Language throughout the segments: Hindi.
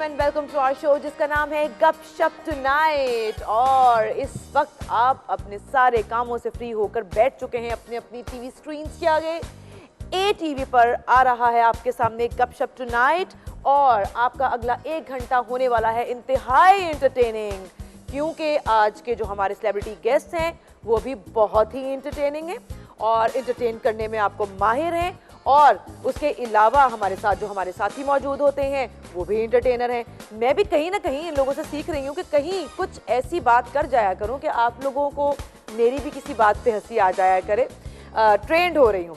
And welcome to our show जिसका नाम है गपशप टुनाइट। और इस वक्त आप अपने सारे कामों से फ्री होकर बैठ चुके हैं अपने अपनी टीवी स्क्रीन्स के आगे। ATV पर आ रहा है आपके सामने गपशप टुनाइट और आपका अगला 1 घंटा होने वाला है इंतहाई एंटरटेनिंग, क्योंकि आज के जो हमारे सेलिब्रिटी गेस्ट हैं वो भी बहुत ही एंटरटेनिंग हैं और एंटरटेन करने में आपको माहिर हैं। और उसके अलावा हमारे साथ जो हमारे साथी मौजूद होते हैं वो भी एंटरटेनर हैं। मैं भी कहीं ना कहीं इन लोगों से सीख रही हूँ कि कहीं कुछ ऐसी बात कर जाया करूँ कि आप लोगों को मेरी भी किसी बात पे हंसी आ जाया करे। ट्रेंड हो रही हूँ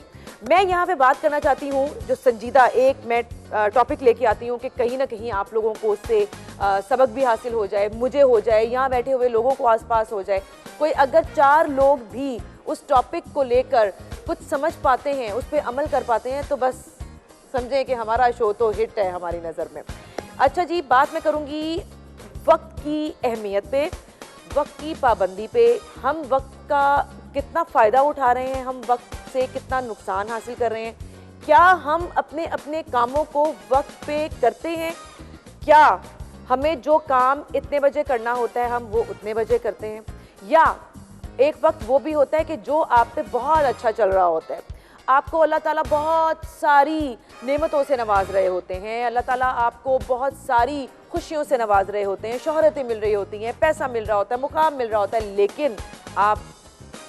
मैं। यहाँ पे बात करना चाहती हूँ जो संजीदा एक मैं टॉपिक लेके आती हूँ कि कहीं ना कहीं आप लोगों को उससे सबक भी हासिल हो जाए, मुझे हो जाए, यहाँ बैठे हुए लोगों को आसपास हो जाए। कोई अगर 4 लोग भी उस टॉपिक को लेकर कुछ समझ पाते हैं, उस पर अमल कर पाते हैं, तो बस समझें कि हमारा शो तो हिट है हमारी नज़र में। अच्छा जी, बात मैं करूँगी वक्त की अहमियत पे, वक्त की पाबंदी पे। हम वक्त का कितना फ़ायदा उठा रहे हैं, हम वक्त से कितना नुकसान हासिल कर रहे हैं, क्या हम अपने अपने कामों को वक्त पे करते हैं, क्या हमें जो काम इतने बजे करना होता है हम वो उतने बजे करते हैं, या एक वक्त वो भी होता है कि जो आप पे बहुत अच्छा चल रहा होता है, आपको अल्लाह ताला बहुत सारी नेमतों से नवाज रहे होते हैं, अल्लाह ताला आपको बहुत सारी खुशियों से नवाज रहे होते हैं, शोहरतें मिल रही होती हैं, पैसा मिल रहा होता है, मुकाम मिल रहा होता है, लेकिन आप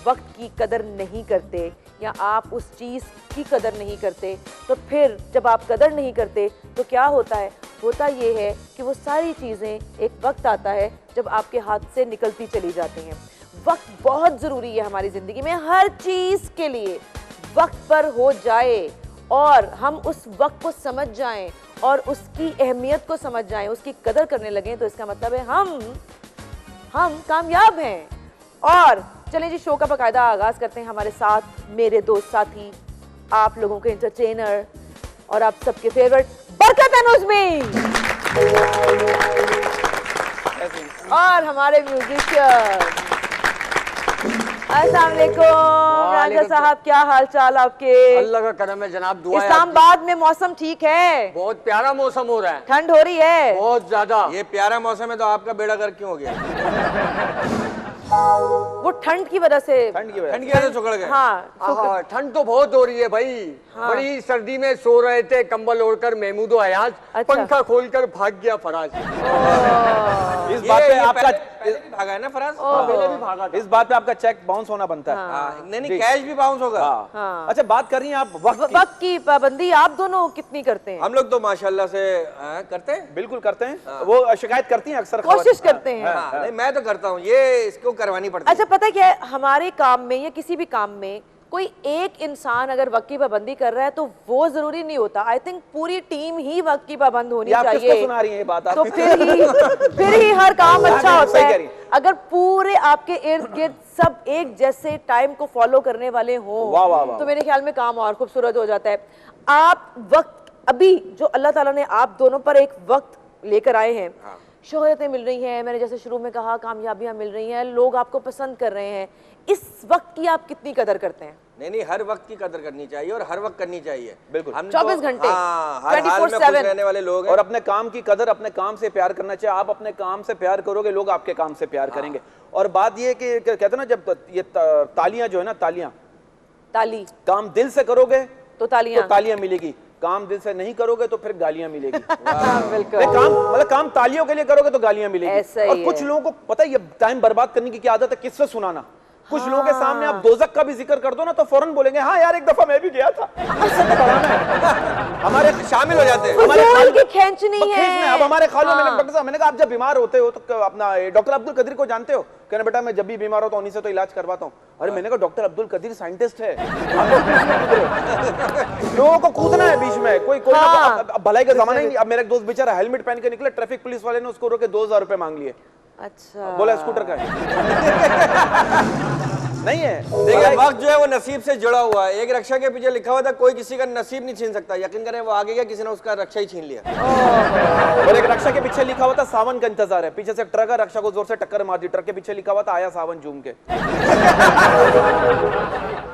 वक्त की कदर नहीं करते या आप उस चीज़ की कदर नहीं करते। तो फिर जब आप कदर नहीं करते तो क्या होता है? होता ये है कि वो सारी चीज़ें एक वक्त आता है जब आपके हाथ से निकलती चली जाती हैं। वक्त बहुत ज़रूरी है हमारी ज़िंदगी में, हर चीज़ के लिए वक्त पर हो जाए और हम उस वक्त को समझ जाएं और उसकी अहमियत को समझ जाएं, उसकी कदर करने लगें, तो इसका मतलब है हम कामयाब हैं। और चलें जी, शो का बाकायदा आगाज़ करते हैं। हमारे साथ मेरे दोस्त साथी, आप लोगों के एंटरटेनर और आप सबके फेवरेट बरकत अनुजमी और हमारे म्यूजिशियन। अस्सलाम वालेकुम राजा साहब, क्या हाल चाल आपके? अल्लाह का करम है जनाब, दुआ है। इस्लामाबाद में मौसम ठीक है? बहुत प्यारा मौसम हो रहा है। ठंड हो रही है? बहुत ज्यादा। ये प्यारा मौसम है तो आपका बेड़ा गर्क क्यों हो गया? वो ठंड की वजह से। ठंड की वजह से सुखड़ गए। हाँ, ठंड तो बहुत हो रही है भाई। हाँ। बड़ी सर्दी में सो रहे थे कंबल ओढ़कर महमूद हयाज, अच्छा। पंखा खोलकर भाग गया फराज। इस बात पे आपका पहले भी भागा है ना फराज? पहले भी भागा था। इस बात पे आपका चेक बाउंस होना बनता है। हाँ। नहीं कैश भी बाउंस होगा। हाँ। अच्छा, बात कर रही हैं आप वक्त की पाबंदी आप दोनों कितनी करते हैं? हम लोग तो माशाल्लाह से करते हैं, बिल्कुल करते हैं। वो शिकायत करती हैं अक्सर, कोशिश करते हैं। नहीं, मैं तो करता हूँ, ये इसको करवानी पड़ती है। अच्छा, पता क्या है, हमारे काम में या किसी भी काम में कोई एक इंसान अगर वक्त की पाबंदी कर रहा है तो वो जरूरी नहीं होता। आई थिंक पूरी टीम ही वक्त की पाबंद होनी आप चाहिए। किसको सुना रही हैं ये बात? तो फिर ही हर काम अच्छा होता सही कह है। रही हैं। अगर पूरे आपके इर्द गिर्द सब एक जैसे टाइम को फॉलो करने वाले हों, वाह, वाह, वाह। तो मेरे ख्याल में काम और खूबसूरत हो जाता है। आप वक्त अभी जो अल्लाह ताला ने आप दोनों पर एक वक्त लेकर आए हैं, शोहरतें मिल रही हैं, मैंने जैसे शुरू में कहा, कामयाबियां मिल रही हैं, लोग आपको पसंद कर रहे हैं, इस वक्त की आप कितनी कदर करते हैं? नहीं, हर वक्त की कदर करनी चाहिए और हर वक्त करनी चाहिए। बिल्कुल, हम 24 घंटे, हर हाल में खुश रहने वाले लोग हैं। और अपने काम की कदर, अपने काम से प्यार करना चाहिए। आप अपने काम से प्यार करोगे, लोग आपके काम से प्यार करेंगे। और बात ये कि कहते हैं ना, जब ये तालियां जो है ना, ताली काम दिल से करोगे तो तालियां मिलेगी, काम दिल से नहीं करोगे तो फिर गालियां मिलेगी। बिल्कुल। काम तालियों के लिए करोगे तो गालियां मिलेगी। और कुछ लोगों को पता है ये टाइम बर्बाद करने की क्या आदत है, किस्से सुनाना। कुछ लोगों के सामने आप दोजख का भी जिक्र कर दो ना तो फौरन बोलेंगे, हाँ यार एक दफा मैं भी गया था। हमारे शामिल हो जाते हैं, हमारे खींचनी है। अब हमारे खालों में डॉक्टर साहब, मैंने कहा आप जब बीमार होते हो तो अपना डॉक्टर अब्दुल कदीर को जानते हो? कहने बेटा मैं जब भी बीमार होता हूँ उन्हीं से तो इलाज करवाता हूँ। अरे मैंने कहा डॉक्टर अब्दुल कदीर साइंटिस्ट है, लोगों को कूदना है बीच में, कोई भलाई का जमाना ही। अब मेरा एक दोस्त बेचारा हेलमेट पहन के निकले, ट्रैफिक पुलिस वाले ने उसको रोके 2000 रुपए मांग लिए। अच्छा, बोला स्कूटर का है। नहीं है। देखिए वक्त जो है वो नसीब से जुड़ा हुआ है। एक रक्षा के पीछे लिखा हुआ था कोई किसी का नसीब नहीं छीन सकता, यकीन करें वो आगे गया किसी ने उसका रक्षा ही छीन लिया। और एक रक्षा के पीछे लिखा हुआ था सावन का इंतजार है, पीछे से एक ट्रक है, रक्षा को जोर से टक्कर मार दी, ट्रक के पीछे लिखा हुआ था आया सावन झूम के।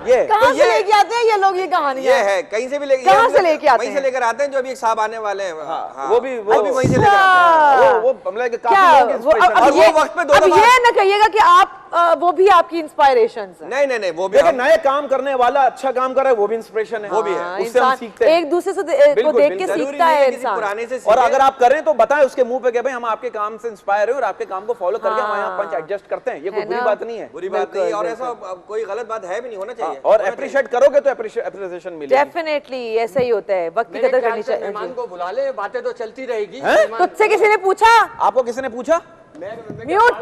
ये कहाँ से लेके आते हैं ये लोग ये कहानी? ये है कहीं से भी लेके, कहाँ से लेके आते हैं? वहीं से लेकर आते हैं जो अभी एक साहब आने वाले हैं। हाँ, वो भी वहीं से लेकर आते हैं। वो मतलब कि क्या काफी लोग inspiration और है। वो वक्त पे दो अब दफा- ये न कहिएगा कि आप वो भी आपकी इंस्पायरेशन है। नहीं वो भी देखिए हम- नए काम करने वाला अच्छा काम कर रहा है वो भी इंस्पिरेशन है, वो भी है। हाँ, उससे हम इंसान सीखते हैं। एक दूसरे से को बिल्कुल, देख के बिल्कुल। जरूरी सीखता नहीं है किसी इंसान। पुराने से और सीखे। अगर आप करें तो बताएं उसके मुंह पे कि भाई हम आपके काम से इंस्पायर हैं और आपके काम को फॉलो करके हम यहाँ पंच एडजस्ट करते हैं, ये कोई है बुरी ना? बात नहीं है। बुरी बात नहीं, और ऐसा कोई गलत बात है भी नहीं, होना चाहिए। और अप्रिशिएट करोगे तो अप्रिसिएशन मिलेगी। डेफिनेटली ऐसा ही होता है, वक्त की मेरे कदर ख्याल करनी से चाहिए। मेहमान को बुला ले, बातें तो चलती रहेगी। तुझसे किसी ने पूछा? आपको किसी ने पूछा? म्यूट।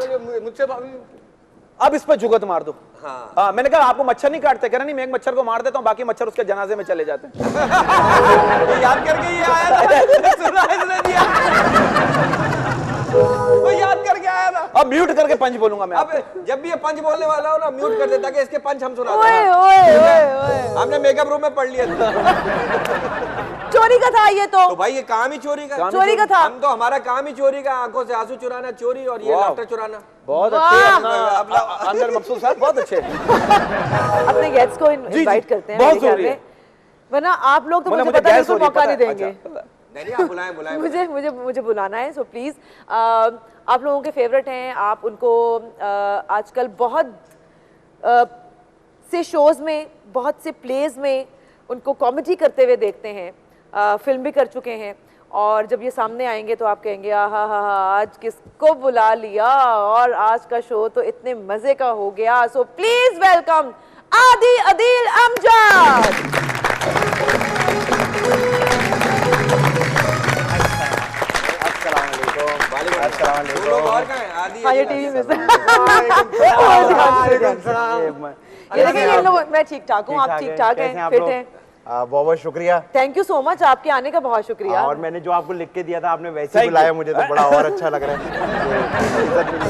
मुझसे अब इस पर जुगत मार दो। हाँ। मैंने कहा आपको मच्छर नहीं काटते, कह रहा नहीं मैं एक मच्छर को मार देता हूँ बाकी मच्छर उसके जनाजे में चले जाते हैं। याद करके ये आया था, सुना है इसने दिया। वो याद करके आया था। अब म्यूट करके पंच बोलूंगा मैं। अब जब भी ये पंच बोलने वाला हो ना म्यूट कर देता कि इसके पंच हम सुनाते ओए हैं। ओए ओए ओए, हमने मेकअप रूम में पढ़ लिया था। चोरी का था ये तो भाई ये काम ही चोरी का, चोरी का था। हम तो हमारा काम ही चोरी का, आंखों से आंसू चुराना चोरी और ये वाह। लाफ्टर चुराना। बहुत वाह। अच्छे अपना अंदर मकसूद साहब बहुत अच्छे। अपने गेस्ट्स को इनवाइट करते हैं बहुत मेरे ख्याल जरूरी है। में, वरना आप लोग तो मुझे मुझे पता है गैस हो बिल्कुल रही है, मौका नहीं पता है। देंगे। अच्छा। नहीं आप बुलाएं बुलाएं। मुझे मुझे मुझे बुलाना है, सो प्लीज आप लोगों के फेवरेट हैं, आप उनको आजकल बहुत से शोज में, बहुत से प्लेज में उनको कॉमेडी करते हुए देखते हैं, फिल्म भी कर चुके हैं, और जब ये सामने आएंगे तो आप कहेंगे आहा हा हा आज किसको बुला लिया, और आज का शो तो इतने मजे का हो गया। सो प्लीज वेलकम आदि अदील अमजद। वो लोग और कहाँ हैं? आदि हाँ ये टीवी में से ये देखिए ये लोग, मैं ठीक ठाक हूँ, आप ठीक ठाक हैं, फिट हैं। बहुत बहुत शुक्रिया। थैंक यू सो मच, आपके आने का बहुत शुक्रिया। और मैंने जो आपको लिख के दिया था आपने वैसे ही बुलाया, मुझे तो बड़ा और अच्छा लग रहा है।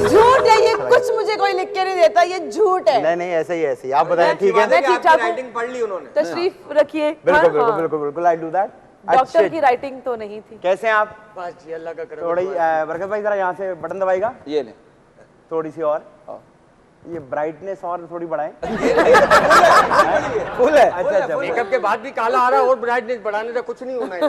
झूठ है ये, कुछ मुझे कोई लिख के नहीं देता, ये झूठ है। नहीं ऐसे ही आप बताएं। ठीक है, मैं ठीक ठाक हूँ। राइटिंग पढ़ ली उन्होंने। तशरीफ रखिए। बिल्कुल हाँ, बिल्कुल हाँ। बिल्कुल बिल्कुल आई डू दैट। डॉक्टर की राइटिंग तो नहीं थी। कैसे हैं आप? बस जी अल्लाह का करम। थोड़ी बरकत भाई जरा यहाँ से बटन दबाएगा, ये ले थोड़ी सी और ये ब्राइटनेस और थोड़ी बढ़ाएं। फुल है। अच्छा मेकअप के बाद भी काला आ रहा है और ब्राइटनेस बढ़ाने से कुछ नहीं होना है।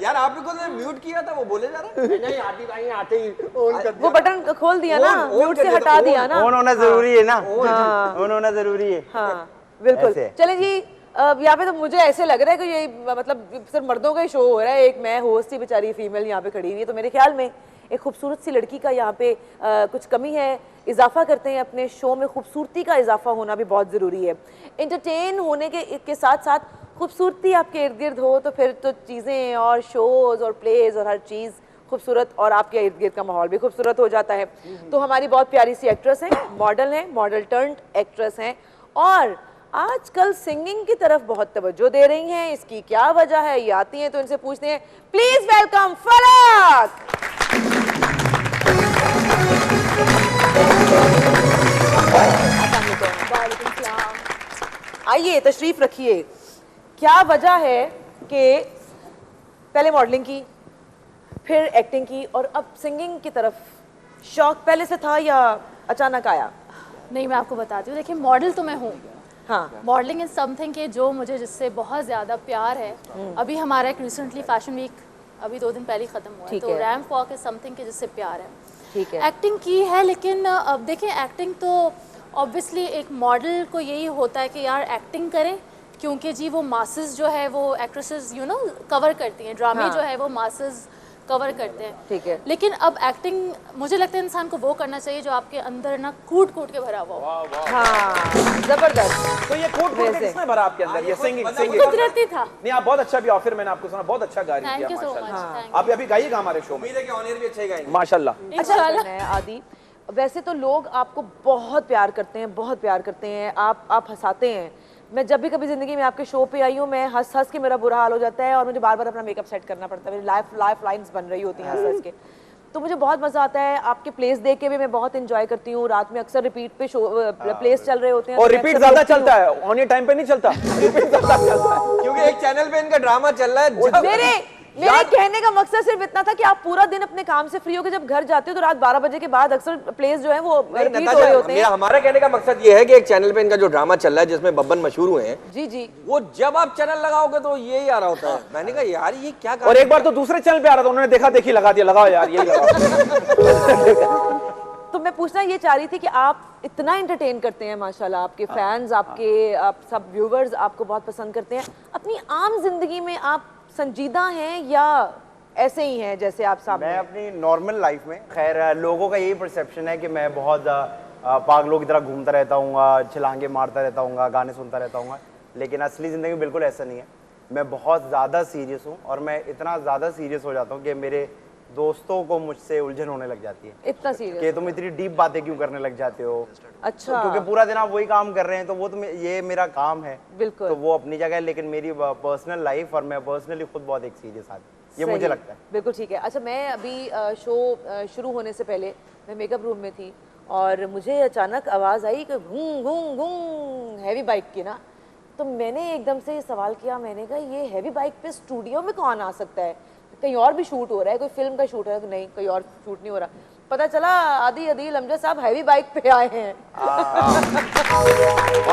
यार आपने को म्यूट किया था, वो बोले जा रहा है। नहीं आदि भाई आते ही ऑन कर वो बटन खोल दिया ना, ऑन म्यूट कर से दिया हटा तो दिया ना। ऑन होना जरूरी है ना, हाँ। ऑन होना जरूरी है। हाँ बिल्कुल। ऐसे। चले जी, यहाँ पे तो मुझे ऐसे लग रहा है कि ये मतलब सिर्फ मर्दों का ही शो हो रहा है, एक मैं होस्ट ही बेचारी फीमेल यहाँ पे खड़ी हुई है, तो मेरे ख्याल में एक खूबसूरत सी लड़की का यहाँ पे कुछ कमी है। इजाफा करते हैं अपने शो में, खूबसूरती का इजाफा होना भी बहुत ज़रूरी है। इंटरटेन होने के साथ साथ खूबसूरती आपके इर्द गिर्द हो तो फिर तो चीज़ें और शोज़ और प्लेज और हर चीज़ खूबसूरत, और आपके इर्द गिर्द का माहौल भी खूबसूरत हो जाता है। तो हमारी बहुत प्यारी सी एक्ट्रेस हैं, मॉडल टर्न्ड एक्ट्रेस हैं, और आजकल सिंगिंग की तरफ बहुत तवज्जो दे रही हैं। इसकी क्या वजह है, ये आती हैं तो इनसे पूछते हैं। प्लीज वेलकम फलक। आइए तशरीफ रखिए। क्या वजह है कि पहले मॉडलिंग की, फिर एक्टिंग की, और अब सिंगिंग की तरफ शौक पहले से था या अचानक आया? नहीं, मैं आपको बताती हूँ। देखिए, मॉडल तो मैं हूँ। हाँ, मॉडलिंग इज समथिंग के जो मुझे जिससे बहुत ज़्यादा प्यार है। अभी हमारा एक रिसेंटली फैशन वीक अभी 2 दिन पहले ही ख़त्म हुआ है, ठीक तो है। रैम्प वॉक इज समथिंग के जिससे प्यार है। ठीक है। एक्टिंग की है, लेकिन अब देखिए एक्टिंग तो ऑब्वियसली एक मॉडल को यही होता है कि यार एक्टिंग करें, क्योंकि जी वो मासेस जो है वो एक्ट्रेसेस कवर करती हैं, ड्रामे हाँ। जो है वो मासेस कवर करते हैं। ठीक है। लेकिन अब एक्टिंग मुझे लगता है इंसान को वो करना चाहिए जो आपके अंदर ना कूट कूट के भरा हुआ हो। हाँ, जबरदस्त। तो ये कोट वैसे। किसने भरा आपके अंदर, ये सिंगिंग कुदरती था। नहीं आप बहुत अच्छा भी ऑफर, मैंने आपको सुना बहुत अच्छा गा रही थैंक थी यू आप सो मच। माशाल्लाह। थैंक आप अभी गाइएगा हमारे शो में उम्मीद है कि ऑन एयर भी अच्छा ही गाएंगे। माशाल्लाह। अच्छा है आदि, वैसे तो लोग आपको बहुत प्यार करते हैं, बहुत प्यार करते हैं, आप हंसाते हैं। मैं जब भी कभी ज़िंदगी में आपके शो पे आई हूँ, मैं हंस हंस के मेरा बुरा हाल हो जाता है और मुझे बार बार अपना मेकअप सेट करना पड़ता है, मेरी लाइफ लाइन्स बन रही होती हैं हंस हंस के। तो मुझे बहुत मजा आता है। आपके प्लेस देख के भी मैं बहुत एंजॉय करती हूँ। रात में अक्सर रिपीट पे शो प्लेस चल रहे होते हैं और तो मैं रिपीट अक्सर ज्यादा देखती हूँ। चलता है, ऑन ये टाइम पे नहीं चलता, रिपीट ज्यादा चलता है। क्योंकि एक चैनल पे इनका ड्रामा चल रहा है जब मेरे कहने का मकसद सिर्फ इतना था कि आप पूरा दिन अपने काम से फ्री होकर जब घर जाते हो तो रात 12 बजे के बाद अक्सर प्लेस जो है वो रिपीट हो रहे होते हैं। हमारा कहने का मकसद ये है कि एक चैनल पे इनका जो ड्रामा चल रहा है जिसमें बब्बन मशहूर हुए हैं, जी जी, वो जब आप चैनल लगाओगे तो यही आ रहा होता है। मैंने कहा यार ये क्या कर और एक बार तो दूसरे चैनल पे आ रहा था, उन्होंने देखा देखी लगा दिया, लगाओ यार यही लगाओ। तो मैं पूछना ये चाह रही थी कि आप इतना एंटरटेन करते हैं माशाल्लाह, आपके फैंस, आप सब व्यूवर्स आपको बहुत पसंद करते हैं। अपनी आम जिंदगी में आप संजीदा हैं या ऐसे ही हैं जैसे आप सामने? मैं अपनी नॉर्मल लाइफ में, खैर लोगों का यही परसेप्शन है कि मैं बहुत पागलों की तरह घूमता रहता हूँ, छलांगे मारता रहता हूँ, गाने सुनता रहता हूँ, लेकिन असली ज़िंदगी में बिल्कुल ऐसा नहीं है। मैं बहुत ज़्यादा सीरियस हूँ और मैं इतना ज़्यादा सीरियस हो जाता हूँ कि मेरे दोस्तों को मुझसे उलझन होने लग जाती है इतना सीरियस कि तुम इतनी डीप बातें क्यों करने लग जाते हो। अच्छा, क्योंकि पूरा दिन आप वही काम कर रहे हैं तो वो तो ये मेरा काम है, बिल्कुल। तो वो अपनी जगह है, लेकिन मेरी पर्सनल लाइफ और मैं पर्सनली खुद बहुत एक सीरियस आदमी, ये सही, मुझे लगता है। बिल्कुल ठीक है। अच्छा, मैं अभी शो शुरू होने से पहले मैं मेकअप रूम में थी और मुझे अचानक आवाज़ आई कि घूं घूं घूं हैवी बाइक की ना, तो मैंने एकदम से ये सवाल किया, मैंने कहा ये हैवी बाइक पे स्टूडियो में कौन आ सकता है? कहीं और भी शूट हो रहा है, कोई फिल्म का शूट है? नहीं, कोई और शूट नहीं हो रहा। पता चला आदि अदील अमजद साहब हैवी बाइक पे आए हैं।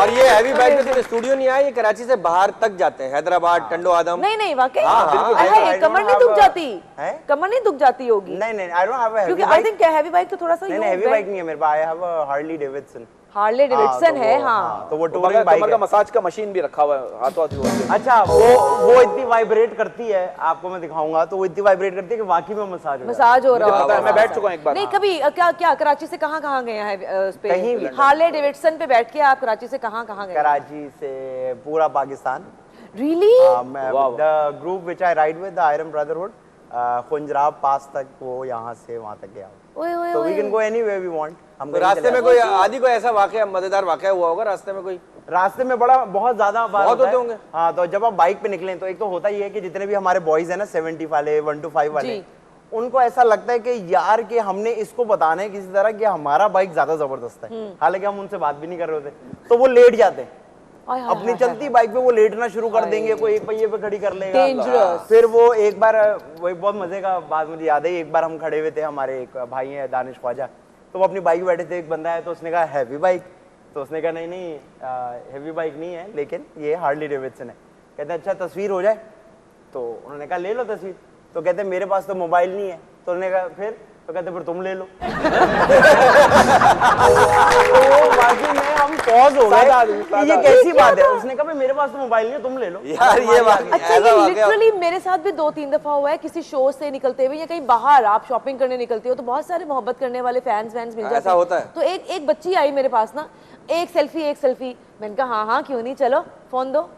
और ये हैवी बाइक पे सिर्फ स्टूडियो नहीं आए, ये कराची से बाहर तक जाते हैं, हैदराबाद, टंडो आदम। नहीं नहीं, वाकई I कमर don't नहीं have दुख a- जाती? है? कमर नहीं दुख जाती होगी? नहीं नहीं, आई डोंट हैव अ क्योंकि हैवी आई बाइक। थिंक हैवी बाइक तो थोड़ा सा नहीं नहीं, हैवी बाइक नहीं है मेरे पास, I have a Harley Davidson. Harley Davidson है, हाँ। तो वो कमर टूरिंग बाइक का है। मसाज का मशीन भी रखा हुआ है, हाथों हाथ। अच्छा, वो इतनी वाइब्रेट करती है, आपको मैं दिखाऊंगा, तो वो इतनी वाइब्रेट करती है कि वाकई में मसाज हो रहा पता है, मैं बैठ चुका हूँ एक बार। नहीं, कभी क्या कराची से कहाँ गए हैं उस पे? कहीं भी। हार्ले डेविडसन पे बैठ के आप कराची से कहाँ गए? कराची से पूरा Pakistan. Really? The group which I ride with the iron brotherhood, Khunjerab pass तक, वो यहाँ से वहाँ तक गया। तो we can go anywhere we want. हम तो रास्ते में कोई आदि कोई ऐसा वाकया, मजेदार वाकया हुआ होगा रास्ते में कोई? रास्ते में बहुत ज्यादा बार बहुत होता है। होते होंगे। हाँ, तो जब आप बाइक पे निकलें तो एक तो होता ही है कि जितने भी हमारे बॉयज हैं ना 70 वाले, 1 to 5 वाले, उनको ऐसा लगता है कि यार कि हमने इसको बताना है किसी तरह कि हमारा बाइक ज्यादा जबरदस्त है, हालांकि हम उनसे बात भी नहीं कर रहे होते, तो वो लेट जाते हैं। अपनी चलती बाइक पे वो लेटना शुरू कर देंगे, कोई एक पहिए पे खड़ी कर लेगा। Dangerous। फिर वो एक बार, वो एक बहुत मजे का बात मुझे याद है, एक बार हम खड़े हुए थे, हमारे एक भाई हैं दानिश ख्वाजा, तो वो अपनी बाइक पे बैठे थे, एक बंदा है तो उसने कहा हैवी बाइक, तो उसने कहा नहीं नहीं हैवी बाइक नहीं है, लेकिन ये हार्ली डेविडसन है। कहते हैं अच्छा तस्वीर हो जाए, तो उन्होंने कहा ले लो तस्वीर, तो कहते हैं मेरे पास तो मोबाइल नहीं है, तो उन्होंने कहा फिर, तो कहते फिर तुम ले लो। तो बाकी में हम पॉज हो गए कि ये कैसी बात है। उसने कहा मेरे पास तो मोबाइल नहीं है, तुम ले लो। यार ये बात अच्छा, ये लिटरली मेरे साथ भी 2-3 दफा हुआ है। किसी शो से निकलते हुए या कहीं बाहर आप शॉपिंग करने निकलते हो तो बहुत सारे मोहब्बत करने वाले फैंस मिल जाते हैं। ऐसा होता है। तो एक बच्ची आई मेरे पास ना, एक सेल्फी। मैंने कहा हाँ क्यों नहीं, चलो फोन दो।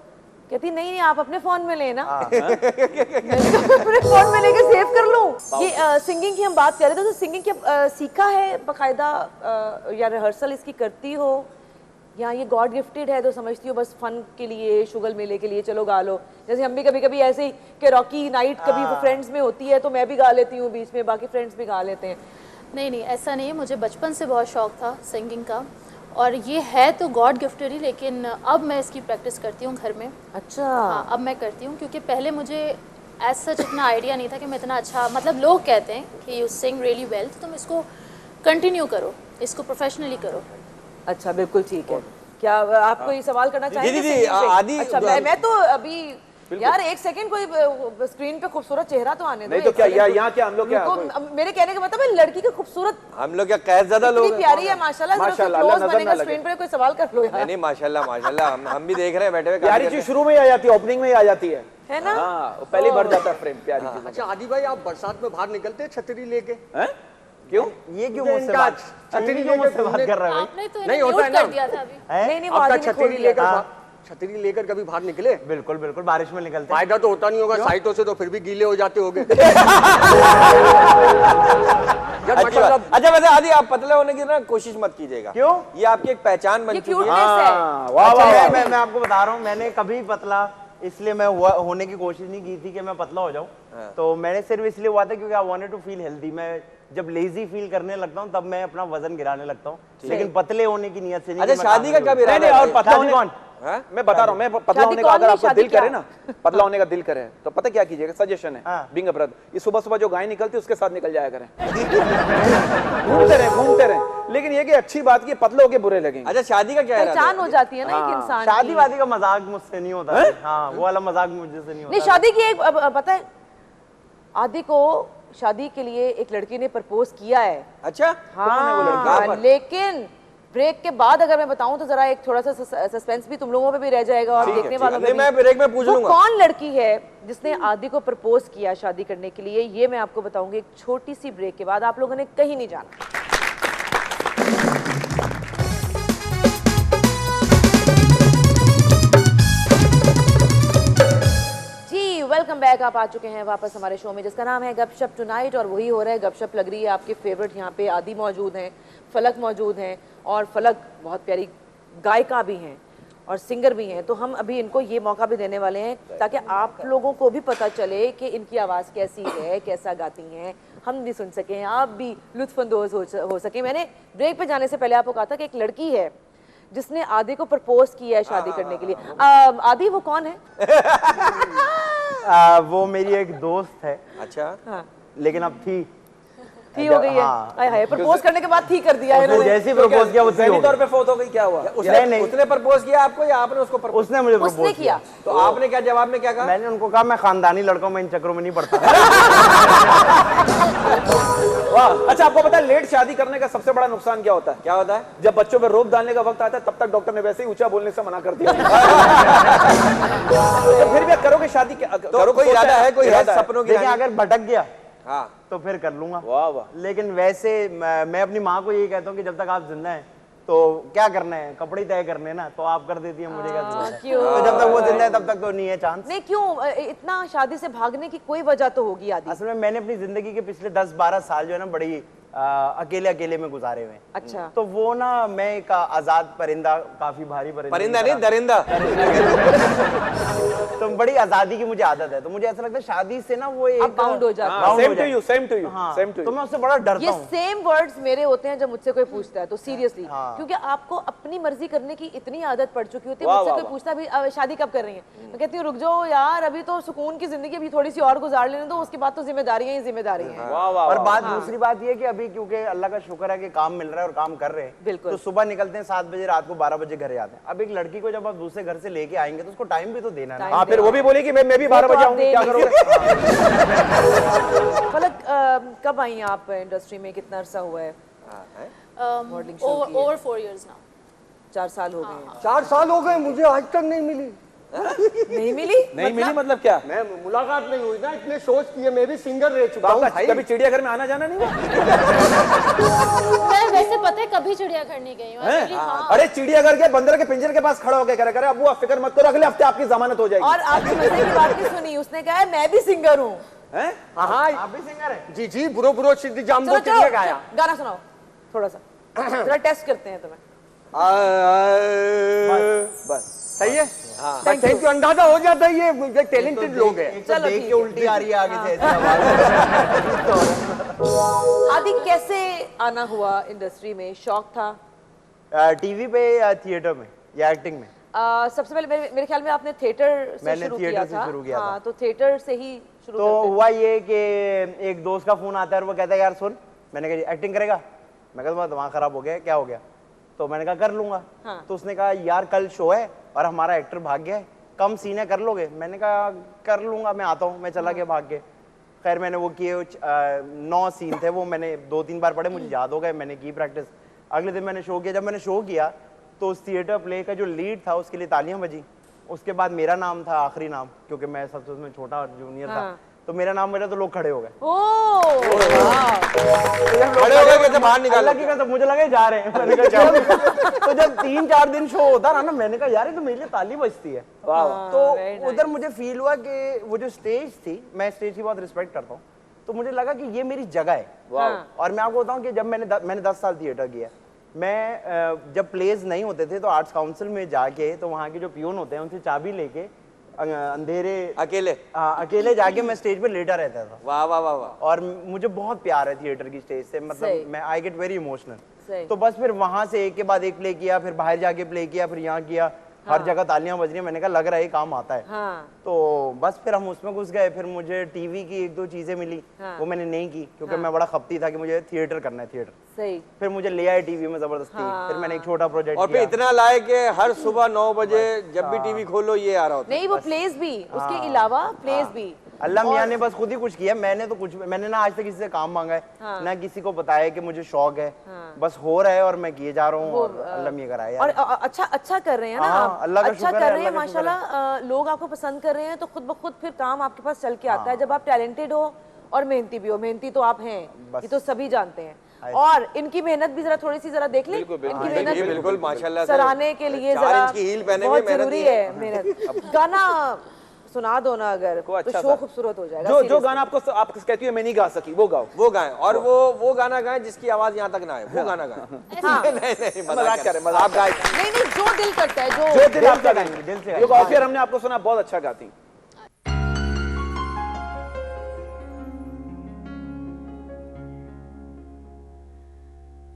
कहती नहीं आप अपने फोन में लेना। अपने फोन में लेके सेव कर लूं। ये सिंगिंग की हम बात कर रहे थे, तो सिंगिंग की सीखा है बकायदा या रिहर्सल इसकी करती हो, या ये गॉड गिफ्टेड है तो समझती हो बस फन के लिए, शुगल मेले के लिए चलो गा लो? जैसे हम भी कभी ऐसे ही कि रॉकी नाइट कभी फ्रेंड्स में होती है तो मैं भी गा लेती हूँ बीच में, बाकी फ्रेंड्स भी गा लेते हैं। नहीं ऐसा नहीं है, मुझे बचपन से बहुत शौक था सिंगिंग का, और ये है तो गॉड गिफ्टेड ही, लेकिन अब मैं इसकी प्रैक्टिस करती हूँ घर में। अच्छा। हाँ, अब मैं करती हूँ, क्योंकि पहले मुझे एज सच इतना आइडिया नहीं था कि मैं इतना अच्छा, मतलब लोग कहते हैं कि यू सिंग रियली वेल, तो तुम इसको कंटिन्यू करो, इसको प्रोफेशनली करो। अच्छा, बिल्कुल ठीक है। क्या आप कोई सवाल करना चाहेंगे? जी, आदि। अच्छा, मैं तो अभी यार एक सेकंड कोई स्क्रीन पे खूबसूरत चेहरा तो आने दो। नहीं तो क्या यहाँ क्या हम लोग क्या मेरे कहने का मतलब है लड़की का खूबसूरत, हम लोग क्या कैद ज्यादा लोग इतनी प्यारी है माशाल्लाह। माशाल्लाह, क्लोज अल्लाह नजर बनेगा ना स्क्रीन पे, कोई सवाल कर लो यार। नहीं माशाल्लाह हम भी देख रहे हैं बैठे हुए। प्यारी चीज शुरू में ही आ जाती है, ओपनिंग में ही आ जाती है ना? हाँ, पहले भर जाता है फ्रेम प्यारी चीज। अच्छा आदि भाई, आप बरसात में बाहर निकलते हैं छतरी लेके? हैं? क्यों? ये क्यों मुझसे बात छतरी क्यों मुझसे बात लेके कर रहे हैं आपने तो नहीं होता म्यूट है ना। कर दिया था अभी। नहीं वो आपका आदि ने खोल छतरी दिया लेकर था। छतरी लेकर कभी बाहर निकले? बिल्कुल बारिश में निकलते हैं। फायदा तो होता नहीं होगा साइटों से, तो फिर भी गीले हो जाते होगे। अच्छा वैसे आदि आप पतले होने की ना कोशिश मत कीजिएगा। क्यों? ये आपकी एक पहचान बन ये चुकी है। क्यूटनेस है। वाह वाह। मैं आपको बता रहा हूँ, मैंने कभी पतला इसलिए मैं होने की कोशिश नहीं की थी कि मैं पतला हो जाऊं। तो मैंने सिर्फ इसलिए हुआ था क्योंकि I wanted to feel healthy. मैं जब लेजी फील करने लगता हूँ तब मैं अपना वजन गिराने लगता हूँ, लेकिन पतले होने की नियत से नहीं। अच्छा, कि मैं शादी का खाना कब इरादा नहीं है? और पतला शादी होने कौन? मैं बता रहा हूँ, मैं पतला शादी होने का कौन अगर नहीं, आपका शादी दिल करे क्या? ना, पतला होने का दिल करे तो पता क्या कीजिएगा, सजेशन है हाँ। बीइंग अ ब्रदर, ये सुबह सुबह जो गाय निकलती है उसके साथ निकल जाया करें। घूमते रहे, लेकिन ये कि अच्छी बात की पतले होके बुरे लगेंगे। अच्छा, शादी का क्या इरादा पहचान है? हो जाती है ना एक इंसान की। शादी वादी का मजाक मुझसे नहीं होता। हाँ, वो वाला मजाक मुझसे नहीं नहीं, होता। शादी की एक पता है, आदि को शादी के लिए एक लड़की ने प्रपोज किया है। अच्छा, हाँ, लेकिन ब्रेक के बाद अगर मैं बताऊं तो जरा एक थोड़ा सा सस्पेंस भी तुम लोगों पे भी रह जाएगा और देखने वालों पे नहीं, भी। मैं ब्रेक में पूछ वो लूंगा। कौन लड़की है जिसने आदि को प्रपोज किया शादी करने के लिए, ये मैं आपको बताऊंगी एक छोटी सी ब्रेक के बाद। आप लोगों ने कहीं नहीं जाना। जी वेलकम बैक, आप आ चुके हैं वापस हमारे शो में जिसका नाम है गपशप टुनाइट, और वही हो रहा है गपशप लग रही है। आपके फेवरेट यहाँ पे आदि मौजूद हैं, फलक मौजूद हैं, और फलक बहुत प्यारी गायिका भी हैं और सिंगर भी हैं। तो हम अभी इनको ये मौका भी देने वाले हैं ताकि आप लोगों को भी पता चले कि इनकी आवाज़ कैसी है, कैसा गाती हैं, हम भी सुन सकें, आप भी लुत्फानंदोज हो सकें। मैंने ब्रेक पे जाने से पहले आपको कहा था कि एक लड़की है जिसने आदि को प्रपोज किया है शादी करने के लिए। आदि वो कौन है? वो मेरी एक दोस्त है, अच्छा, हाँ, लेकिन अब थी हो गई है। हाँ। आय हाय, प्रपोज करने के बाद ठीक कर दिया है उसने इन्होंने। जैसे ही प्रपोज किया उसने ज़हनी तौर पे फोत हो गई, क्या हुआ? उसने प्रपोज किया आपको या आपने उसको प्रपोज? उसने मुझे उसने प्रपोज किया। तो आपने क्या जवाब में क्या कहा? मैंने उनको कहा मैं खानदानी लड़का हूं, मैं इन चक्करों में नहीं पड़ता। वाह, अच्छा आपको पता है लेट शादी करने का सबसे बड़ा नुकसान क्या होता है? क्या होता है? जब बच्चों पे रोक डालने का वक्त आता है तब तक डॉक्टर ने वैसे ही ऊंचा बोलने से मना कर दिया। तो फिर भी आप करोगे शादी तो कोई इरादा है, कोई है सपनों की देखिए रानी? अगर भटक गया हाँ, तो फिर कर लूंगा। वाह वाह। लेकिन वैसे मैं अपनी माँ को यही कहता हूँ कि जब तक आप जिंदा हैं तो क्या करना है, कपड़े तय करने ना, तो आप कर देती है, मुझे क्या जरूरत है? क्यों? तो जब तक वो जिंदा है तब तक तो नहीं है चांस। नहीं क्यों, इतना शादी से भागने की कोई वजह तो होगी आदि। असल में मैंने अपनी जिंदगी के पिछले 10-12 साल जो है ना बड़ी अकेले अकेले में गुजारे हुए हैं। अच्छा, तो वो ना मैं एक आजाद परिंदा, काफी भारी परिंदा नहीं दरिंदा। तो बड़ी आजादी की मुझे आदत है, तो मुझे ऐसा लगता है शादी से ना वो एक आप बाउंड हो जाते हैं। bound हो सेम टू जाए। यू, सेम टू यू, हाँ, सेम टू तो यू। मैं उससे बड़ा डरता ये हूँ। सेम वर्ड्स मेरे होते हैं जब मुझसे कोई पूछता है, तो सीरियसली हाँ। क्योंकि आपको अपनी मर्जी करने की इतनी आदत पड़ चुकी होती है। वाह, मुझसे वाह, कोई पूछता भी शादी कब कर रही है, मैं कहती हूँ रुक जाओ यार, अभी तो सुकून की जिंदगी अभी थोड़ी सी और गुजार लेने दो, उसके बाद तो जिम्मेदारियां ही जिम्मेदारी हैं। वाह वाह। और बात दूसरी बात ये है कि अभी क्योंकि अल्लाह का शुक्र है कि काम मिल रहा है और काम कर रहे हैं, बिल्कुल। तो सुबह निकलते हैं 7 बजे, रात को 12 बजे घर आते हैं। अब एक लड़की को जब आप दूसरे घर से लेके आएंगे तो उसको टाइम भी तो देना है ना। हाँ, फिर वो भी बोली कि मैं भी 12 तो बजे आप आऊंगी, दे क्या नहीं करोगे? फलक, कब आई आप इंडस्ट्री में, कितना अरसा हुआ है? मॉडलिंग शुरू की है। Over 4 years now. 4 साल हो गए हैं। 4 साल हो गए, मुझे आज तक नहीं मिली। नहीं मिली? नहीं मिली मतलब क्या? मैं मुलाकात नहीं हुई ना, इतने शोज किए, मैं भी सिंगर रह तो चुका हूँ आपका भाई। कभी चिड़ियाघर में आना जाना नहीं हुआ? मैं वैसे पता है कभी चिड़ियाघर नहीं गई हूँ हैं? actually, हाँ। अरे चिड़ियाघर के बंदर के पिंजरे के पास खड़ा होकर कह रहा अब्बू आप फिक्र मत करो, अगले हफ्ते आपकी जमानत हो जाएगी। और आपने मजे की बात नहीं सुनी, उसने कहा है मैं भी सिंगर हूँ। हैं? हाँ, आप भी सिंगर है? जी जी, बुरो बुरो सिद्धि जाम्बो चलो कितने चलो गाया। गाना सुनाओ थोड़ा सा, जरा टेस्ट करते हैं तुम्हें। बस सही है। हाँ, थैंक यू। अंदाजा हो जाता है ये टैलेंटेड लोग हैं। एक तो चलो देख ठीक के है। उल्टी आ रही है आगे से ऐसी आवाज। आदि कैसे आना हुआ इंडस्ट्री में, शौक था? टीवी पे या थिएटर में या एक्टिंग में? सबसे पहले मेरे ख्याल में आपने थिएटर से मैंने शुरू थिएटर किया से था। शुरू किया हाँ, था। तो थिएटर से ही शुरू तो करते हुआ ये कि एक दोस्त का फोन आता है और वो कहता है यार सुन, मैंने कहा एक्टिंग करेगा? मैं कहता हूँ दिमाग खराब हो गया, क्या हो गया? तो मैंने कहा कर लूंगा। हाँ। तो उसने कहा यार कल शो है और हमारा एक्टर भाग गया है, कम सीन है, कर लोगे? मैंने कहा कर लूंगा, मैं आता हूँ। मैं चला गया भाग के। खैर मैंने वो किए 9 सीन थे, वो मैंने 2-3 बार पढ़े, मुझे याद हो गए, मैंने की प्रैक्टिस। अगले दिन मैंने शो किया। जब मैंने शो किया तो उस थिएटर प्ले का जो लीड था उसके लिए तालियां बजी। उसके बाद मेरा नाम था आखिरी नाम, क्योंकि मैं सबसे उसमें छोटा और जूनियर हाँ। था, तो मेरा नाम मेरा तो लोग खड़े हो गए। खड़े हो गए, कहते बाहर निकालो। अल्लाह की कसम मुझे लगा जा रहे हैं। मैंने कहा जाओ। तो जब 3-4 दिन शो होता रहा ना, मैंने कहा यार ये तो मेरे लिए ताली बजती है। तो उधर मुझे फील हुआ कि वो जो स्टेज थी, मैं स्टेज की बहुत रिस्पेक्ट करता हूँ, तो मुझे लगा कि ये मेरी जगह है। और मैं आपको बताऊं कि जब मैंने 10 साल थिएटर किया, मैं जब प्लेज नहीं होते थे तो आर्ट्स काउंसिल में जाके, तो वहाँ के जो पियून होते हैं उनसे चाबी लेके अंधेरे अकेले? अकेले जाके मैं स्टेज पे लेटा रहता था। वाह वाह वाह वाह। और मुझे बहुत प्यार है थिएटर की स्टेज से, सही। मतलब मैं आई गेट वेरी सही। इमोशनल। तो बस फिर वहां से एक के बाद एक प्ले किया, फिर बाहर जाके प्ले किया, फिर यहाँ किया, हर जगह तालियां बज रही हैं। मैंने कहा लग रहा है ये काम आता है। हाँ। तो बस फिर हम उसमें घुस गए। फिर मुझे टीवी की एक दो चीजें मिली, वो मैंने नहीं की क्योंकि मैं बड़ा खपती था कि मुझे थिएटर करना है, थिएटर। सही। फिर मुझे ले आए टीवी में जबरदस्ती। फिर मैंने एक छोटा प्रोजेक्ट और फिर इतना लाए कि हर सुबह 9 बजे जब भी टीवी खोलो ये आ रहा होता है। नहीं, वो प्लेस भी, उसके अलावा प्लेस भी। अल्लाह मियाँ ने बस खुद ही कुछ किया। मैंने तो कुछ, मैंने ना आज तक किसी से काम मांगा है, ना किसी को बताया कि मुझे शौक है। बस हो रहा है और मैं किए जा रहा हूँ और अल्लाह मियाँ कराए यार। और अच्छा कर रहे हैं ना हाँ, आप, अल्लाह का अच्छा शुक्र कर है, रहे हैं अल्लाह का शुक्र है। माशाल्लाह। लोग आपको पसंद कर रहे हैं तो खुद ब खुद फिर काम आपके पास चल के आता है जब आप टैलेंटेड हो और मेहनती भी हो। मेहनती तो आप हैं, ये तो सभी जानते हैं। और इनकी मेहनत भी जरा थोड़ी सी जरा देख लें। इनकी मेहनत बिल्कुल माशाल्लाह से सराहने के लिए 4 जरा इंच की हील पहने हुए बहुत मेहनत जरूरी नहीं है मेहनत। गाना सुना दो ना अगर, तो शो खूबसूरत हो जाएगा। जो गाना आप कहती हो मैं नहीं गा सकी वो गाओ। वो गाएं, और वो गाना गाएं जिसकी आवाज यहाँ तक ना आए, वो गाना गाएं। हाँ। नहीं मजाक कर रहे हैं, आप गाए। नहीं, जो दिल करता है, जो दिल आपका दिल गाएंगे, से जो गाओ। फिर हमने आपको सुना बहुत अच्छा गाती।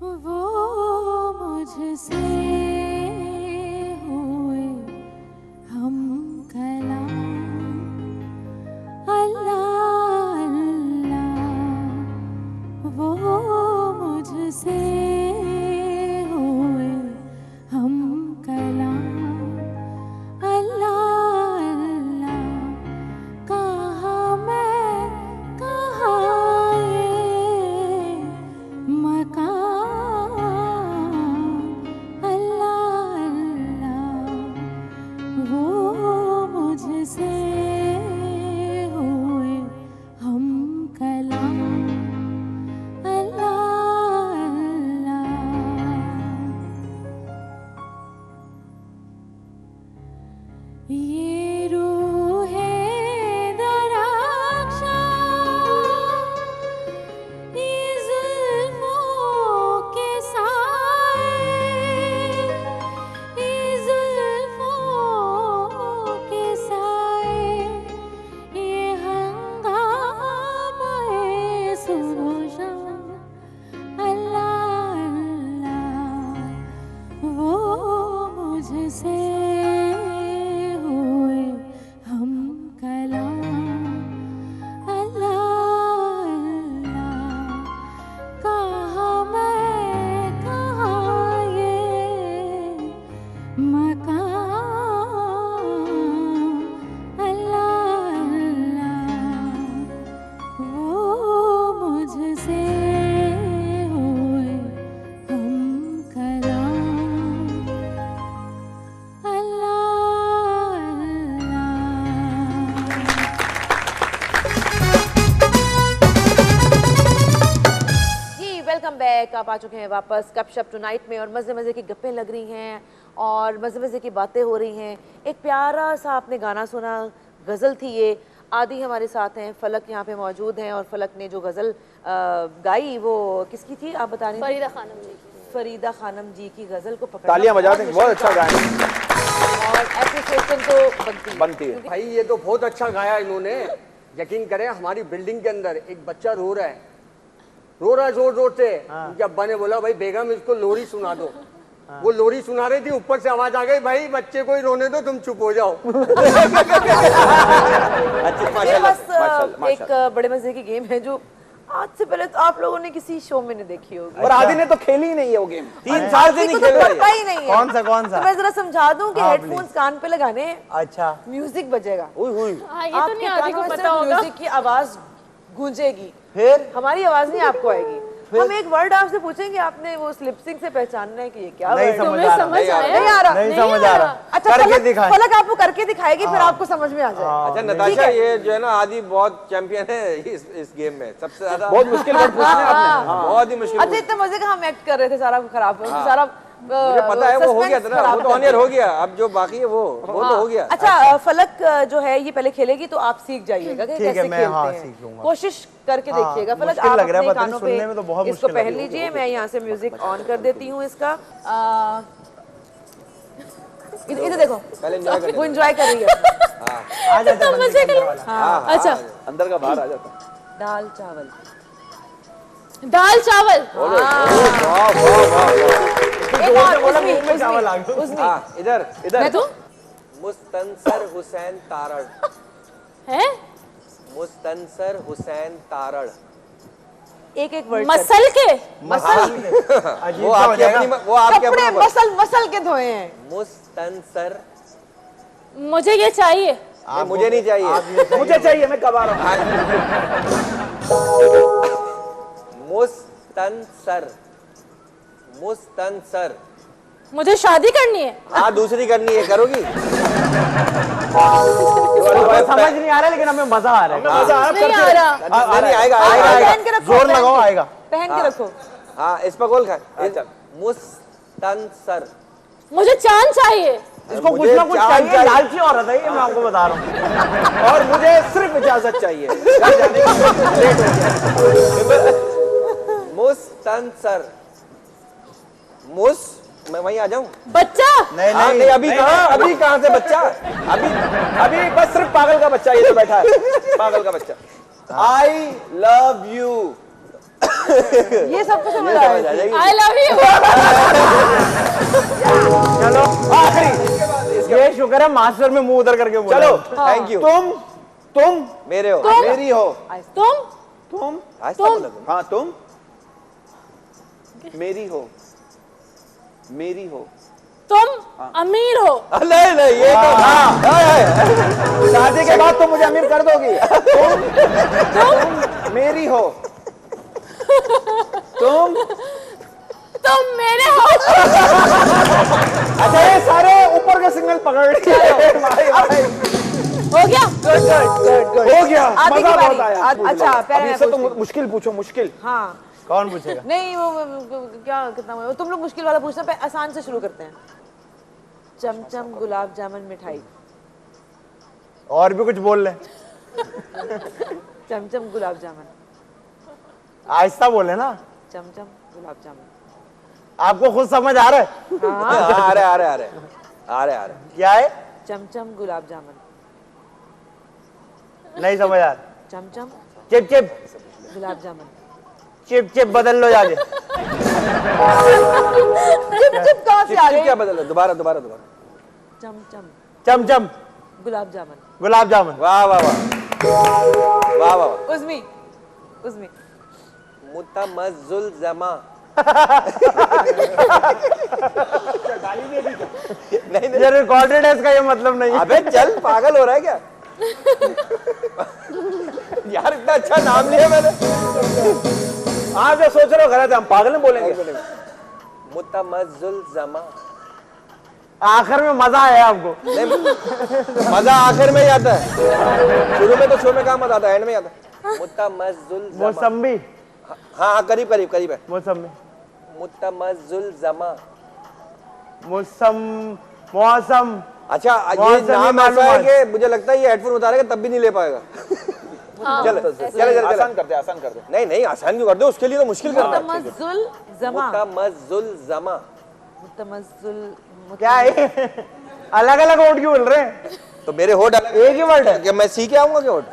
वो मुझसे हुए हम कलाम, अल्लाह अल्लाह। वो मुझसे हुए हम कलाम, अल्लाह अल्लाह। कहाँ मैं कहाँ ये मकान, अल्लाह अल्लाह। वो मुझसे हुए हम कलाम, अल्लाह अल्लाह। ये रूह है दराक्षा, ये जुल्फों के साए, ये जुल्फों के साए, ये हंगामे सुरोशां, अल्लाह अल्लाह। वो मुझसे हुए हम कलाम, अल्लाह अल्लाह। कहाँ मैं कहाँ ये मकान, अल्लाह अल्लाह। वो मुझसे हुए हम कलाम, अल्लाह अल्लाह। जी वेलकम बैक। आप आ चुके हैं वापस गपशप टुनाइट में और मज़े मज़े की गप्पें लग रही हैं और मज़े मज़े की बातें हो रही हैं। एक प्यारा सा आपने गाना सुना, गज़ल थी ये। आदि हमारे साथ हैं, फलक यहाँ पे मौजूद हैं और फलक ने जो गज़ल गाई वो किसकी थी आप बता रही फरीदा खानम जी। फरीदा खानम जी की गज़ल को पकड़ तालियां बजाते हैं, बहुत अच्छा गाएं। और एप्रिसिएशन तो बनती है। भाई ये तो बहुत अच्छा गाया इन्होंने। यकीन करें हमारी बिल्डिंग के अंदर एक बच्चा रो रहा है जोर जोर से। उनके अब्बा ने बोला भाई बेगम इसको लोरी सुना दो। वो लोरी सुना रही थी, ऊपर से आवाज आ गई भाई बच्चे को ही रोने दो, तुम चुप हो जाओ। ये बस एक बड़े मजे की गेम है जो आज से पहले तो आप लोगों ने किसी शो में नहीं देखी होगी। और आदि ने तो खेली ही नहीं है वो गेम। 3 साल से नहीं खेल रहा पता ही नहीं है। कौन सा तो मैं जरा समझा दूं कि हेडफोन्स कान पे लगाने, अच्छा म्यूजिक बजेगा, हाँ, ये तो आपके नहीं आदि को कानों में पता सिर्फ होगा। म्यूजिक की आवाज गूंजेगी, फिर हमारी आवाज नहीं आपको आएगी। हम एक वर्ड आपसे पूछेंगे, आपने वो स्लिपसिंग से पहचानना है कि ये क्या नहीं वर्ड है। समझ तुम्हें आ रहा, समझ आया? नहीं आ रहा, नहीं समझ आ रहा। अच्छा करके फलक दिखाएं। फलक आपको करके दिखाएगी फिर आपको समझ में आ जाएगा। अच्छा नताशा, ये जो है ना आदि बहुत चैंपियन है इस गेम में, सबसे ज्यादा बहुत मुश्किल वर्ड पूछने आपने। बहुत ही मुश्किल। अच्छा इतने मजे का हम एक्ट कर रहे थे, सारा खराब सारा मुझे पता है वो हो गया था ना, वो तो ऑनियर हो गया। अब जो बाकी है वो तो हो गया। अच्छा फलक जो है ये पहले खेलेगी तो आप सीख जाइएगा कि ठीक है, कैसे मैं खेलते हाँ, हैं। सीख लूंगा। कोशिश करके हाँ, देखिएगा फलक। मुश्किल आप लग रहा है, अपने पता नहीं, कानों सुनने में तो बहुत पे इसको मुश्किल पहन लग रही है। लीजिए। मैं यहाँ से म्यूजिक ऑन कर देती हूँ इसका। इधर देखो, पहले enjoy करने वो एंजॉय कर रही है। आ जाते हैं मजे के लिए। अच्छा, अंदर का बाहर आ जाता। दाल चावल। दाल चावल। एक और उसमें हाँ, इधर मैं तो मुस्तनसर हुसैन तारड़। है मुस्तनसर हुसैन तारड़। एक वर्ड मसल के। वो आपके अपनी कपड़े मसल के धोए हैं। मुस्तनसर। मुझे ये चाहिए। मुझे नहीं चाहिए। मुझे चाहिए, मैं कब आ रहा हूँ। मुस्तनसर। मुस्तनसर। मुझे शादी करनी है। हाँ, दूसरी करनी है, करोगी? समझ नहीं आ रहा लेकिन हमें मजा आ रहा है। नहीं आ रहा। नहीं, आएगा पहन के रखो, जोर लगाओ, आएगा। पहन के रखो। हाँ, इस पर गोल खाए। मुस्तनसर। मुझे चांद चाहिए। इसको कुछ ना कुछ चाहिए, लालची औरत है ये, मैं आपको बता रहा हूँ। और मुझे सिर्फ इजाजत चाहिए, घर जाने का लेट हो गया। मुस्तनसर। मैं वहीं आ जाऊं? बच्चा। नहीं हाँ, नहीं, अभी कहाँ से बच्चा? अभी बस सिर्फ पागल का बच्चा ये तो बैठा है, पागल का बच्चा। I love you. ये सबको समझ आ रहा है। I love you. चलो आखिरी, ये शुक्र है मास्टर में मुंह उधर करके बोला। चलो, थैंक यू। तुम मेरे हो। मेरी हो। तुम आज तक बोला। हाँ, तुम मेरी हो, मेरी हो। तुम अमीर हो। नहीं नहीं, ये तो शादी के बाद तुम मुझे अमीर कर दोगी। तुम मेरी हो, तुम मेरे हो। अच्छा, ये सारे ऊपर के सिग्नल पकड़ लिए। हो गया। हो गया, आगे की मजा बारी। बहुत आया। अच्छा, अब पहले इससे मैं तो पूछती मुश्किल पूछो, मुश्किल। हूँ। हाँ, कौन पूछेगा? नहीं वो क्या कितना तुम लोग मुश्किल वाला पूछना, पे आसान से शुरू करते हैं। चमचम गुलाब जामुन मिठाई। और भी कुछ बोल ले, चमचम गुलाब जामुन। आहिस्ता बोले ना। चमचम गुलाब जामुन। आपको खुद समझ आ रहा है? आ रहे। क्या है? चमचम गुलाब जामुन। नहीं समझ आ रहा। चमचम chip chip gulab jamun. Chip chip बदल लो जाके। चिप कहाँ से आ गई? क्या बदल? दोबारा। चमचम चमचम गुलाब जामुन। गुलाब जामुन। वाह वाह वाह वाह वाह। उज़मी मुतमज्जुल जमा। नहीं ये रिकॉर्डेड है, इसका ये मतलब नहीं है। अबे चल, पागल हो रहा है क्या? यार इतना अच्छा नाम लिया मैंने। आप जो सोच रहे हो गलत है, हम पागल नहीं बोलेंगे। मुतमज्जुल जमा। आखिर में मजा आया आपको? मजा आखिर में ही आता है, शुरू में तो शो में कहाँ मजा आता है, एंड में आता है। मुतमज्जुल जमा। मौसमी। हाँ, करीब है। मौसमी। मुतमज्जुल जमा। मौसम। अच्छा, ये नाम ऐसा है कि मुझे लगता है ये हेडफोन उतारेगा तब भी नहीं ले पाएगा। चल आसान करते। नहीं, आसान क्यों कर दो, उसके लिए तो मुश्किल करना है। मुतमज्जुल जमा। मुतमज्जुल जमा। क्या है? अलग अलग वर्ड क्यों बोल रहे हैं? तो मेरे होठ अलग, एक ही वर्ड है क्या मैं सीख के आऊंगा क्या होठ?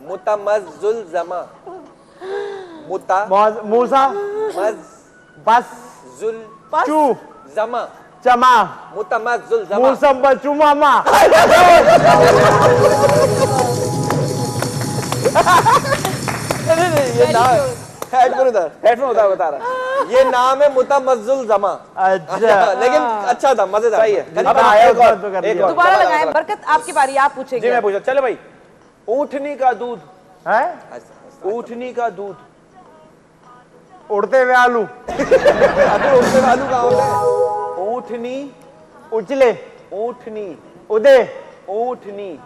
मुतमज्जुल जमा। मूसा। बस। जुल चू। जमा। चमा। मुतमज्जुल जमा। मूसम बचू मामा। ये नाम हेडफोन उतार बता रहा। ये नाम है मुतमज्जुल जमा। अच्छा, लेकिन अच्छा था, मजेदार। सही है। अब आया एक और तो कर दिया। दोबारा लगाएं। बरकत आपकी बारी, आप पूछेंगे। जी मैं पूछा। चले भाई, ऊँटनी का दूध। है? ऊँटनी का दूध। उड़ते हुए आलू। उड़ते आलू कहाँ होता है? ऊँटनी। उछले। ऊँटनी। उदे। ऊँटनी।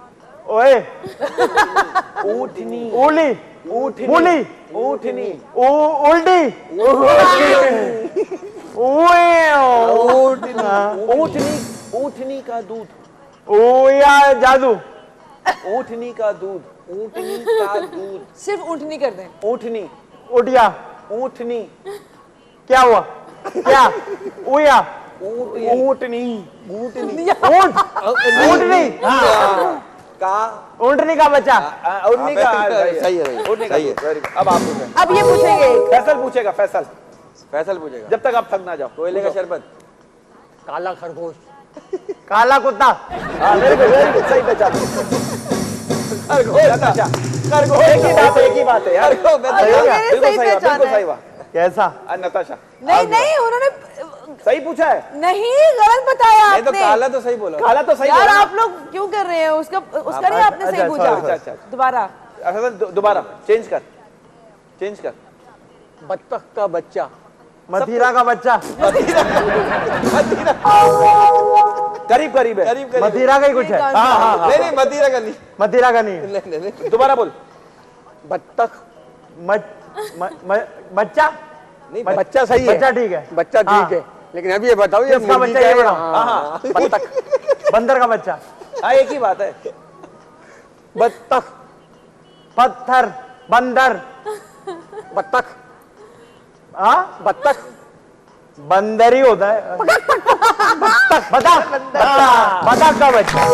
ओए। ऊँटनी। उली। ऊँटनी। उली। ऊँटनी। उल्टी। ऊँटनी का दूध। या जादू। ऊँटनी का दूध। ऊँटनी का दूध। सिर्फ ऊँटनी कर दें। ऊँटनी। उठिया। ऊँटनी। क्या हुआ? क्या? उया। ऊँटनी ऊँटनी ऊँटनी का बच्चा। ऊँटनी का सही है भाई, ऊँटनी का सही है। very good। अब आप पूछें। अब ये पूछेंगे फैसल पूछेगा, फैसल फैसल पूछेगा। जब तक आप थक ना जाओ। कोयले का शरबत। काला खरगोश। काला कुत्ता। हाँ वेरी गुड सही पहचान। खरगोश एक ही बात है यार। बिल्कुल सही बात। कैसा? नताशा नहीं उन्होंने सही पूछा है। नहीं, गलत बताया नहीं तो आपने। काला तो सही बोला। काला तो सही यार बोला ना। आप लोग क्यों कर रहे हैं? उसका नहीं आपने सही अच्छा, पूछा। अच्छा। दोबारा दोबारा चेंज कर। बत्तख का बच्चा। मथुरा का बच्चा। करीब है। मथुरा का ही कुछ है। हाँ नहीं मदिरा का नहीं। मथुरा का नहीं। दोबारा बोल। बत्तख बच्चा। नहीं, बच्चा सही है। बच्चा ठीक है। बच्चा ठीक है, लेकिन अब ये बताओ ये किसका मुर्गी बच्चा का ये है? बताओ। हाँ बत्तख। बंदर का बच्चा। हाँ एक ही बात है। बत्तख। पत्थर। बंदर। बत्तख। हाँ बत्तख। बंदर ही होता है। बतख का बच्चा।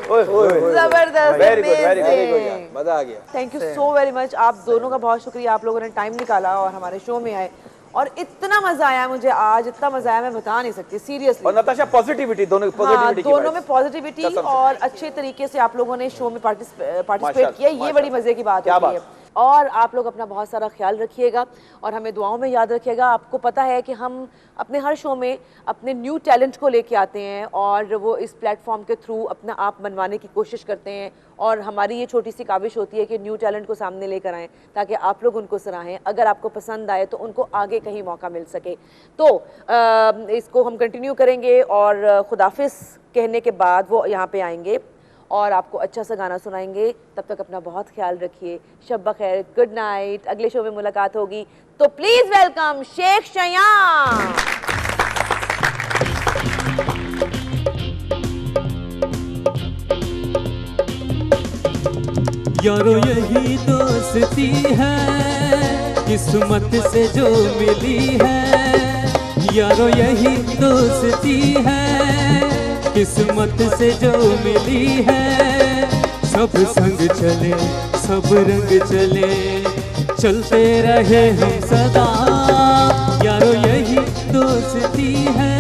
जबरदस्त, Very good, very good, amazing। मजा आ गया। Thank you so very much. आप दोनों का बहुत शुक्रिया, आप लोगों ने टाइम निकाला और हमारे शो में आए और इतना मजा आया मुझे आज, इतना मजा आया मैं बता नहीं सकती सीरियसली। और नताशा पॉजिटिविटी दोनों हाँ, पॉजिटिविटी दोनों में पॉजिटिविटी और अच्छे तरीके से आप लोगों ने शो में पार्टिसिपेट किया, ये बड़ी मजे की बात होती है। और आप लोग अपना बहुत सारा ख्याल रखिएगा और हमें दुआओं में याद रखिएगा। आपको पता है कि हम अपने हर शो में अपने न्यू टैलेंट को लेके आते हैं और वो इस प्लेटफॉर्म के थ्रू अपना आप मनवाने की कोशिश करते हैं और हमारी ये छोटी सी काविश होती है कि न्यू टैलेंट को सामने लेकर आएँ ताकि आप लोग उनको सराहें। अगर आपको पसंद आए तो उनको आगे कहीं मौका मिल सके। तो इसको हम कंटिन्यू करेंगे और खुदाफिज कहने के बाद वो यहाँ पे आएंगे और आपको अच्छा सा गाना सुनाएंगे। तब तक अपना बहुत ख्याल रखिए। शब बखैर, गुड नाइट। अगले शो में मुलाकात होगी, तो प्लीज वेलकम शेख शयाम। यारो यही दोस्ती है किस्मत से जो मिली है। यारो यही दोस्ती है किस्मत से जो मिली है। सब संग चले सब रंग चले चलते रहे हम सदा। यारो यही दोस्ती है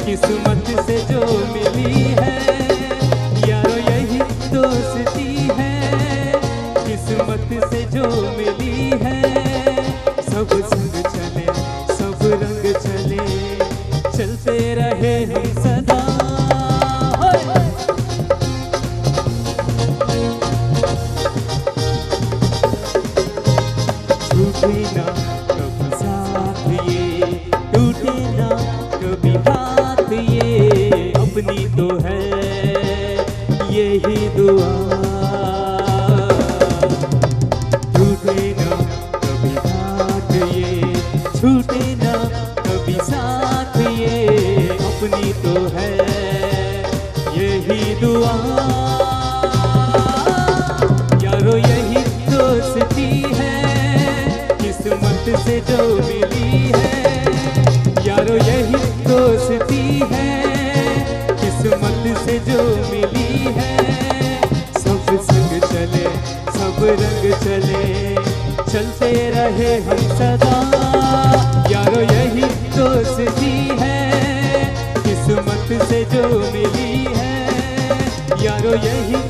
किस्मत से जो मिली है। यारो यही दोस्ती है किस्मत से जो मिली है। सब संग चले सब रंग चले चलते रहे हम सदा। टूटे ना कभी साथ ये टूटे ना कभी हाथ ये अपनी तो है यही दुआ। टूटे ना कभी हाथ ये छूटे ना कभी साथ ये अपनी तो है यही दुआ। यारो यही दोस्ती है किस्मत से जो मिली है। यारो यही दोस्ती है किस्मत से जो मिली है। सब संग चले सब रंग चले चलते रहे हम सदा। यारो यही दोस्ती है किस्मत से जो मिली है। यारो यही